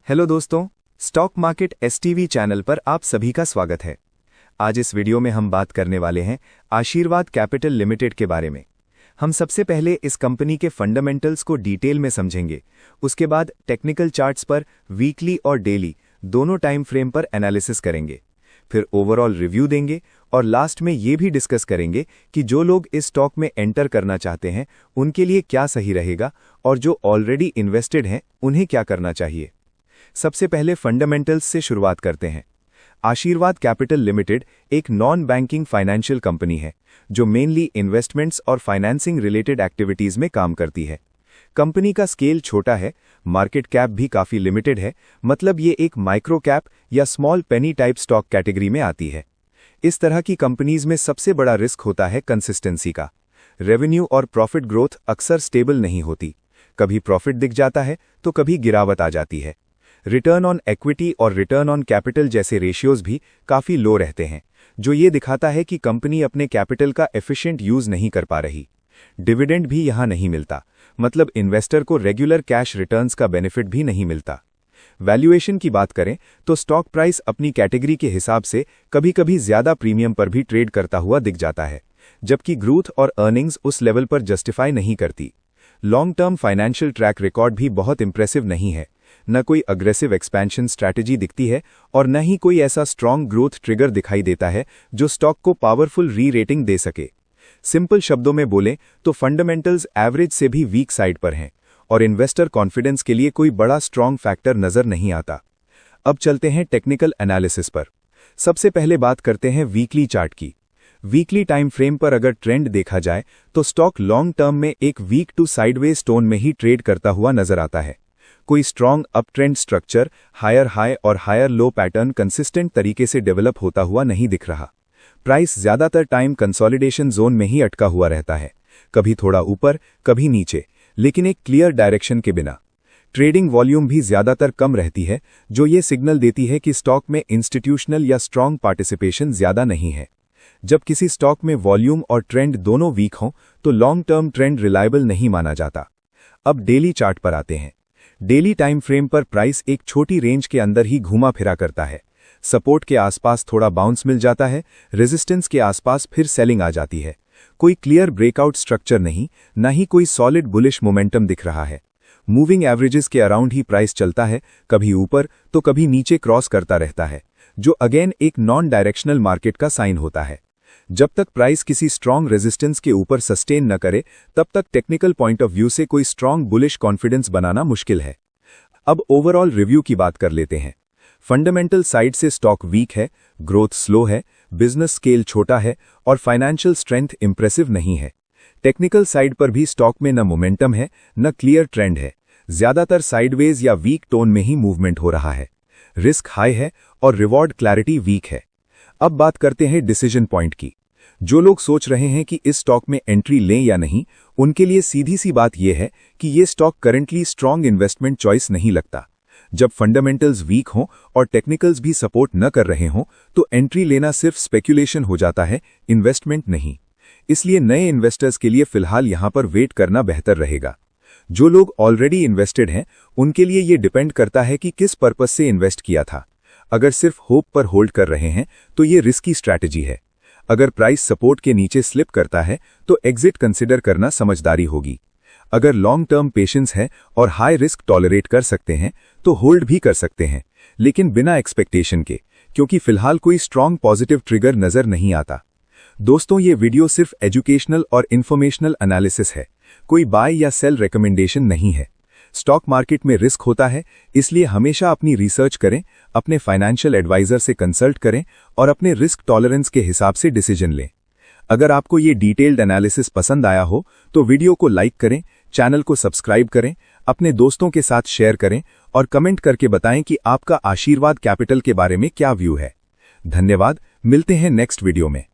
Hello दोस्तों, stock market STV channel पर आप सभी का स्वागत है। आज इस वीडियो में हम बात करने वाले हैं आशीर्वाद कैपिटल लिमिटेड के बारे में। हम सबसे पहले इस कंपनी के फंडामेंटल्स को डिटेल में समझेंगे। उसके बाद टेक्निकल चार्ट्स पर वीकली और डेली दोनों टाइम फ्रेम पर एनालिसिस करेंगे। फिर ओवरऑल रिव्यू देंगे और लास्ट में ये भी डिस्कस करेंगे कि जो लोग इस स्टॉक में एंटर करना चाहते हैं उनके लिए क्या सही रहेगा और जो ऑलरेडी इन्वेस्टेड हैं उन्हें क्या करना चाहिए। सबसे पहले फंडामेंटल्स से शुरुआत करते हैं। आशीर्वाद कैपिटल लिमिटेड एक नॉन बैंकिंग फाइनेंशियल कंपनी है जो मेनली इन्वेस्टमेंट्स और फाइनेंसिंग रिलेटेड एक्टिविटीज में काम करती है। कंपनी का स्केल छोटा है, मार्केट कैप भी काफी लिमिटेड है, मतलब ये एक माइक्रो कैप या स्मॉल पेनी टाइप स्टॉक कैटेगरी में आती है। इस तरह की कंपनीज में सबसे बड़ा रिस्क होता है कंसिस्टेंसी का। रेवेन्यू और प्रॉफिट ग्रोथ अक्सर स्टेबल नहीं होती, कभी प्रॉफिट दिख जाता है तो कभी गिरावट आ जाती है। रिटर्न ऑन इक्विटी और रिटर्न ऑन कैपिटल जैसे रेशियोज भी काफी लो रहते हैं, जो ये दिखाता है कि कंपनी अपने कैपिटल का एफिशिएंट यूज नहीं कर पा रही। डिविडेंड भी यहां नहीं मिलता, मतलब इन्वेस्टर को रेगुलर कैश रिटर्न्स का बेनिफिट भी नहीं मिलता। वैल्यूएशन की बात करें तो स्टॉक प्राइस अपनी कैटेगरी के हिसाब से कभी कभी ज्यादा प्रीमियम पर भी ट्रेड करता हुआ दिख जाता है, जबकि ग्रोथ और अर्निंग्स उस लेवल पर जस्टिफाई नहीं करती। Long term financial track record भी बहुत इंप्रेसिव नहीं है, न कोई अग्रेसिव एक्सपेंशन स्ट्रैटेजी दिखती है और न ही कोई ऐसा स्ट्रॉन्ग ग्रोथ ट्रिगर दिखाई देता है जो स्टॉक को पावरफुल री रेटिंग दे सके। सिंपल शब्दों में बोलें तो फंडामेंटल्स एवरेज से भी वीक साइड पर हैं और इन्वेस्टर कॉन्फिडेंस के लिए कोई बड़ा स्ट्रॉन्ग फैक्टर नजर नहीं आता। अब चलते हैं टेक्निकल एनालिसिस पर। सबसे पहले बात करते हैं वीकली चार्ट की। वीकली टाइम फ्रेम पर अगर ट्रेंड देखा जाए तो स्टॉक लॉन्ग टर्म में एक वीक टू साइडवेज टोन में ही ट्रेड करता हुआ नजर आता है। कोई strong up trend structure, higher high और हायर लो पैटर्न कंसिस्टेंट तरीके से डेवलप होता हुआ नहीं दिख रहा। प्राइस ज्यादातर टाइम कंसोलिडेशन जोन में ही अटका हुआ रहता है, कभी थोड़ा ऊपर कभी नीचे, लेकिन एक क्लियर डायरेक्शन के बिना। ट्रेडिंग वॉल्यूम भी ज्यादातर कम रहती है, जो ये सिग्नल देती है कि स्टॉक में इंस्टीट्यूशनल या स्ट्रॉन्ग पार्टिसिपेशन ज्यादा नहीं है। जब किसी स्टॉक में वॉल्यूम और ट्रेंड दोनों वीक हों तो लॉन्ग टर्म ट्रेंड रिलायबल नहीं माना जाता। अब डेली चार्ट पर आते हैं। डेली टाइम फ्रेम पर प्राइस एक छोटी रेंज के अंदर ही घूमा फिरा करता है। सपोर्ट के आसपास थोड़ा बाउंस मिल जाता है, रेजिस्टेंस के आसपास फिर सेलिंग आ जाती है। कोई क्लियर ब्रेकआउट स्ट्रक्चर नहीं, न ही कोई सॉलिड बुलिश मोमेंटम दिख रहा है। मूविंग एवरेजेस के अराउंड ही प्राइस चलता है, कभी ऊपर तो कभी नीचे क्रॉस करता रहता है, जो अगेन एक नॉन डायरेक्शनल मार्केट का साइन होता है। जब तक प्राइस किसी स्ट्रॉन्ग रेजिस्टेंस के ऊपर सस्टेन न करे तब तक टेक्निकल पॉइंट ऑफ व्यू से कोई स्ट्रॉन्ग बुलिश कॉन्फिडेंस बनाना मुश्किल है। अब ओवरऑल रिव्यू की बात कर लेते हैं। फंडामेंटल साइड से स्टॉक वीक है, ग्रोथ स्लो है, बिजनेस स्केल छोटा है और फाइनेंशियल स्ट्रेंथ इंप्रेसिव नहीं है। टेक्निकल साइड पर भी स्टॉक में न मोमेंटम है न क्लियर ट्रेंड है, ज्यादातर साइडवेज या वीक टोन में ही मूवमेंट हो रहा है। रिस्क हाई है और रिवॉर्ड क्लैरिटी वीक है। अब बात करते हैं डिसीजन पॉइंट की। जो लोग सोच रहे हैं कि इस स्टॉक में एंट्री लें या नहीं, उनके लिए सीधी सी बात यह है कि ये stock currently strong investment choice नहीं लगता। जब फंडामेंटल्स वीक हों और टेक्निकल्स भी सपोर्ट न कर रहे हों तो एंट्री लेना सिर्फ स्पेक्यूलेशन हो जाता है, इन्वेस्टमेंट नहीं। इसलिए नए इन्वेस्टर्स के लिए फिलहाल यहां पर वेट करना बेहतर रहेगा। जो लोग ऑलरेडी इन्वेस्टेड हैं उनके लिए ये डिपेंड करता है कि किस पर्पस से इन्वेस्ट किया था। अगर सिर्फ होप पर होल्ड कर रहे हैं तो ये रिस्की स्ट्रैटेजी है। अगर प्राइस सपोर्ट के नीचे स्लिप करता है तो एग्जिट कंसिडर करना समझदारी होगी। अगर लॉन्ग टर्म पेशेंस है और हाई रिस्क टॉलरेट कर सकते हैं तो होल्ड भी कर सकते हैं, लेकिन बिना एक्सपेक्टेशन के, क्योंकि फिलहाल कोई स्ट्रॉन्ग पॉजिटिव ट्रिगर नजर नहीं आता। दोस्तों, ये वीडियो सिर्फ एजुकेशनल और इन्फॉर्मेशनल एनालिसिस है, कोई बाय या सेल रिकमेंडेशन नहीं है। स्टॉक मार्केट में रिस्क होता है, इसलिए हमेशा अपनी रिसर्च करें, अपने फाइनेंशियल एडवाइजर से कंसल्ट करें और अपने रिस्क टॉलरेंस के हिसाब से डिसीजन लें। अगर आपको ये डिटेल्ड एनालिसिस पसंद आया हो तो वीडियो को लाइक करें, चैनल को सब्सक्राइब करें, अपने दोस्तों के साथ शेयर करें और कमेंट करके बताएं कि आपका आशीर्वाद कैपिटल के बारे में क्या व्यू है। धन्यवाद, मिलते हैं नेक्स्ट वीडियो में।